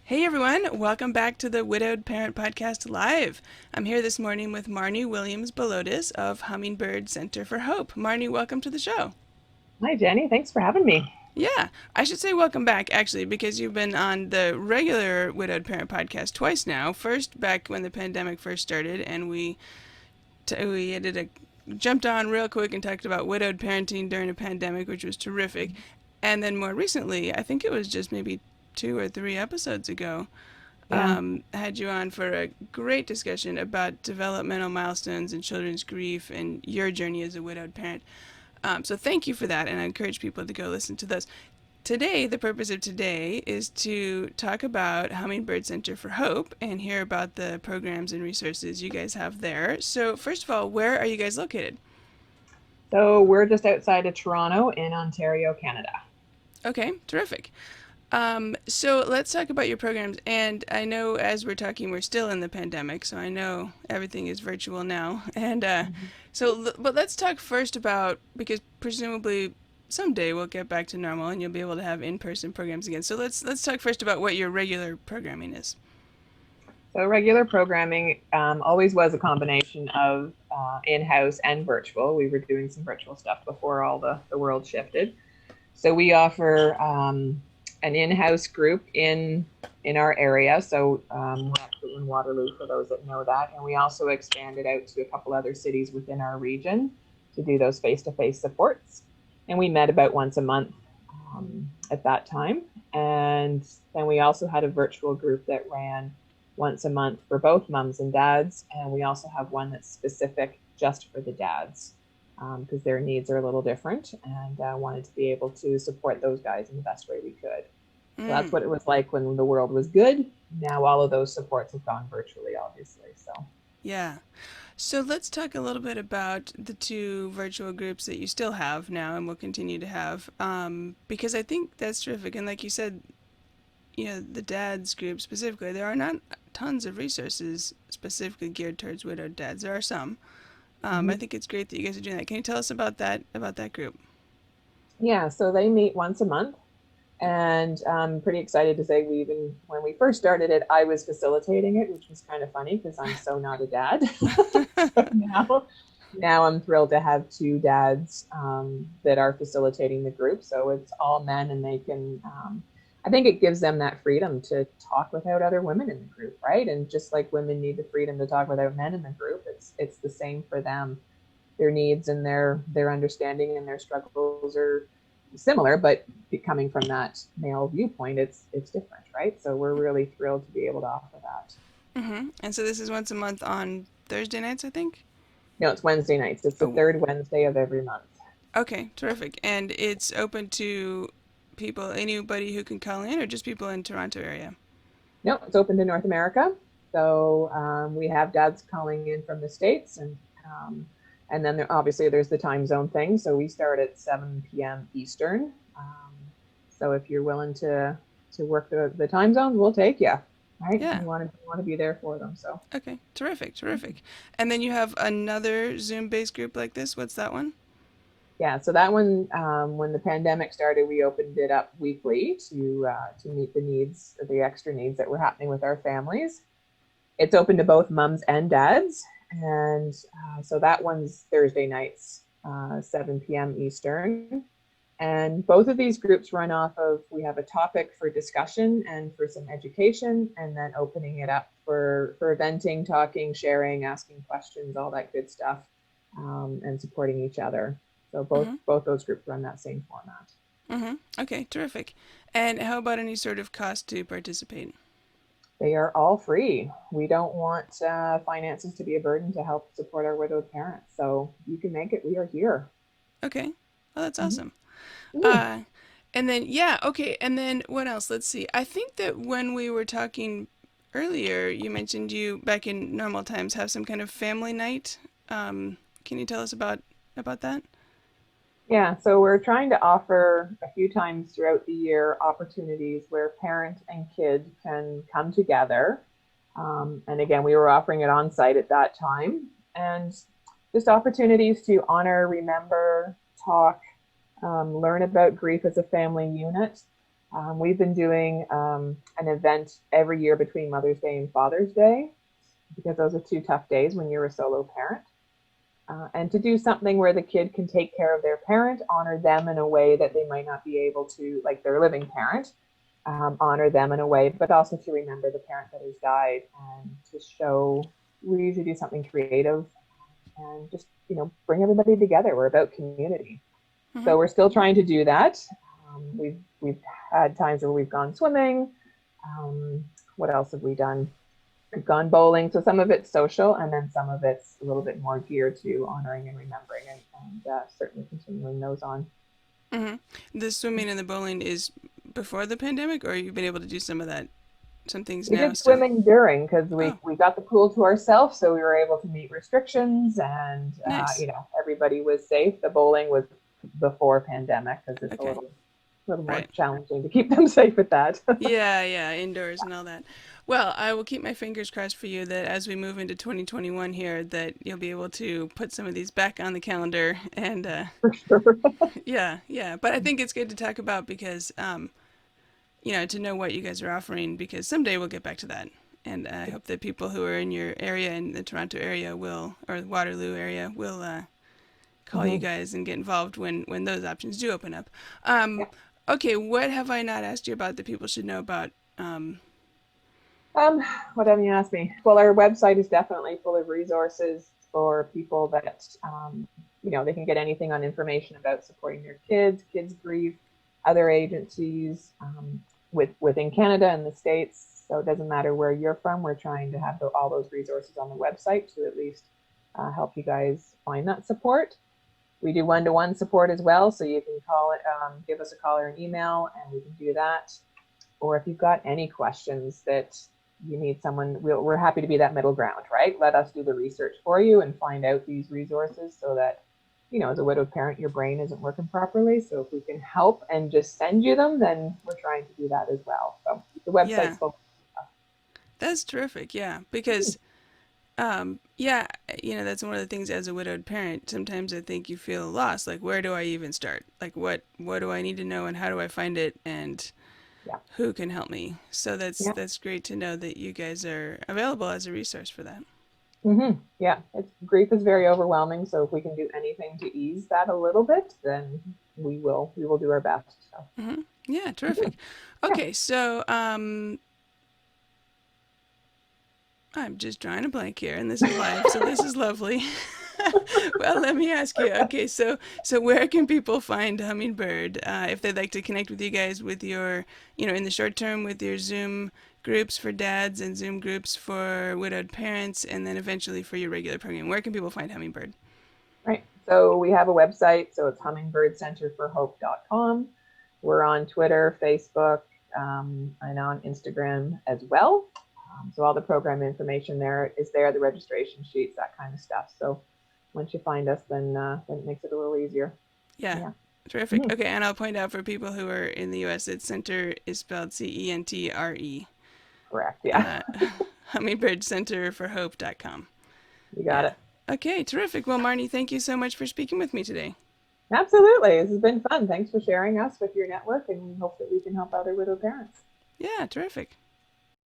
Hey everyone, welcome back to the Widowed Parent Podcast Live. I'm here this morning with Marny Williams-Balodis of Hummingbird Center for Hope. Marny, welcome to the show. Hi, Jenny. Thanks for having me. Yeah, I should say welcome back actually because you've been on the regular Widowed Parent Podcast twice now. First back when the pandemic first started and we did jumped on real quick and talked about widowed parenting during a pandemic, which was terrific. And then more recently, I think it was just maybe 2 or 3 episodes ago, Yeah. had you on for a great discussion about developmental milestones and children's grief and your journey as a widowed parent. So thank you for that, and I encourage people to go listen to those. Today, the purpose of today is to talk about Hummingbird Center for Hope and hear about the programs and resources you guys have there. So first of all, where are you guys located? So we're just outside of Toronto in Ontario, Canada. Okay, terrific. So let's talk about your programs. And I know as we're talking, we're still in the pandemic, so I know everything is virtual now. And Mhm. but let's talk first about, because presumably someday we'll get back to normal and you'll be able to have in-person programs again. So let's talk first about what your regular programming is. So regular programming always was a combination of in-house and virtual. We were doing some virtual stuff before all the world shifted. So we offer an in-house group in our area. So we're actually in Waterloo for those that know that, and we also expanded out to a couple other cities within our region to do those face-to-face supports. And we met about once a month at that time. And then we also had a virtual group that ran once a month for both mums and dads. And we also have one that's specific just for the dads because their needs are a little different and wanted to be able to support those guys in the best way we could. So that's Mm, what it was like when the world was good. Now all of those supports have gone virtually, obviously. So yeah. So let's talk a little bit about the two virtual groups that you still have now and will continue to have, because I think that's terrific. And like you said, the dads group specifically, there are not tons of resources specifically geared towards widowed dads. There are some. I mm-hmm. think it's great that you guys are doing that. Can you tell us about that group? Yeah, so they meet once a month. And I'm pretty excited to say when we first started it, I was facilitating it, which was kind of funny because I'm so not a dad. So now I'm thrilled to have two dads that are facilitating the group. So it's all men, and they can. I think it gives them that freedom to talk without other women in the group, right? And just like women need the freedom to talk without men in the group, it's the same for them. Their needs and their understanding and their struggles are similar, but coming from that male viewpoint, it's different, right? So we're really thrilled to be able to offer that. And so this is once a month on Thursday nights, I think. No, it's Wednesday nights. It's the Oh, third Wednesday of every month. okay, terrific. And it's open to people, anybody who can call in, or just people in Toronto area. No, it's open to North America. So we have dads calling in from the States, and then obviously there's the time zone thing. So we start at 7 p.m. Eastern. So if you're willing to work the time zones, we'll take you. Right? Yeah. We want to be there for them. So Okay. Terrific. Terrific. And then you have another Zoom-based group like this. What's that one? yeah, so that one, when the pandemic started, we opened it up weekly to meet the needs, the extra needs that were happening with our families. It's open to both mums and dads, and so that one's Thursday nights, 7 p.m. Eastern. And both of these groups run off of we have a topic for discussion and for some education, and then opening it up for venting, talking, sharing, asking questions, all that good stuff, and supporting each other. So Mm-hmm. both those groups run that same format. Mm-hmm. Okay. Terrific. And how about any sort of cost to participate? They are all free. We don't want finances to be a burden to help support our widowed parents. So you can make it. We are here. Okay. Oh, that's Mm-hmm. awesome. Mm-hmm. Uh, and then yeah. Okay. And then what else? Let's see. I think that when we were talking earlier, you mentioned you back in normal times have some kind of family night. Can you tell us about that? Yeah, so we're trying to offer a few times throughout the year opportunities where parent and kid can come together. And again, we were offering it on site at that time. And just opportunities to honor, remember, talk, learn about grief as a family unit. We've been doing an event every year between Mother's Day and Father's Day because those are two tough days when you're a solo parent. And to do something where the kid can take care of their parent, honor them in a way that they might not be able to, like their living parent, honor them in a way, but also to remember the parent that has died and to show, we usually do something creative and just, bring everybody together. We're about community. Mm-hmm. So we're still trying to do that. We've had times where we've gone swimming. What else have we done? We've gone bowling. So some of it's social, and then some of it's a little bit more geared to honoring and remembering, and certainly continuing those on. Mm-hmm. The swimming and the bowling is before the pandemic, or you've been able to do some of that, some things We now did still? swimming during because Oh, we got the pool to ourselves, so we were able to meet restrictions, and nice. everybody was safe. The bowling was before pandemic because it's a Okay, little more right. challenging to keep them safe with that. Yeah, yeah, indoors and all that. Well, I will keep my fingers crossed for you that as we move into 2021 here, that you'll be able to put some of these back on the calendar. And For sure. yeah, yeah. But I think it's good to talk about because, to know what you guys are offering because someday we'll get back to that. And I hope that people who are in your area, in the Toronto area, or Waterloo area, will call you Mm-hmm. guys and get involved when those options do open up. Yeah. Okay, what have I not asked you about that people should know about? Um, Um, what haven't you asked me? Well, our website is definitely full of resources for people that, they can get anything on information about supporting their kids grief, other agencies within Canada and the States. So it doesn't matter where you're from. We're trying to have all those resources on the website to at least help you guys find that support. We do one-to-one support as well. So you can call it, give us a call or an email, and we can do that. Or if you've got any questions that you need someone, we're happy to be that middle ground, right? Let us do the research for you and find out these resources so that, as a widowed parent, your brain isn't working properly. So if we can help and just send you them, then we're trying to do that as well. So the website's yeah, full. that's terrific. Yeah, because that's one of the things as a widowed parent. Sometimes I think you feel lost. Like, where do I even start? Like, what do I need to know, and how do I find it, and Yeah. who can help me? So Yeah. that's great to know that you guys are available as a resource for that. Yeah. Grief is very overwhelming. So if we can do anything to ease that a little bit, then we will do our best. So Yeah, terrific. yeah. Okay, so I'm just drawing a blank here, and this is live, so this is lovely. Well, let me ask you. Okay, so where can people find Hummingbird if they'd like to connect with you guys with your, in the short term with your Zoom groups for dads and Zoom groups for widowed parents, and then eventually for your regular program? Where can people find Hummingbird? Right. So we have a website. So it's hummingbirdscenterforhope.com. We're on Twitter, Facebook, and on Instagram as well. So all the program information there is there, the registration sheets, that kind of stuff. So once you find us, then it makes it a little easier. Yeah, Yeah. terrific. Mhm. Okay, and I'll point out for people who are in the U.S., its center is spelled CENTRE. Correct. Yeah. Uh, hummingbirdscenterforhope.com. You got Yeah. it. Okay, terrific. Well, Marny, thank you so much for speaking with me today. Absolutely. This has been fun. Thanks for sharing us with your network, and we hope that we can help other widow parents. Yeah, terrific.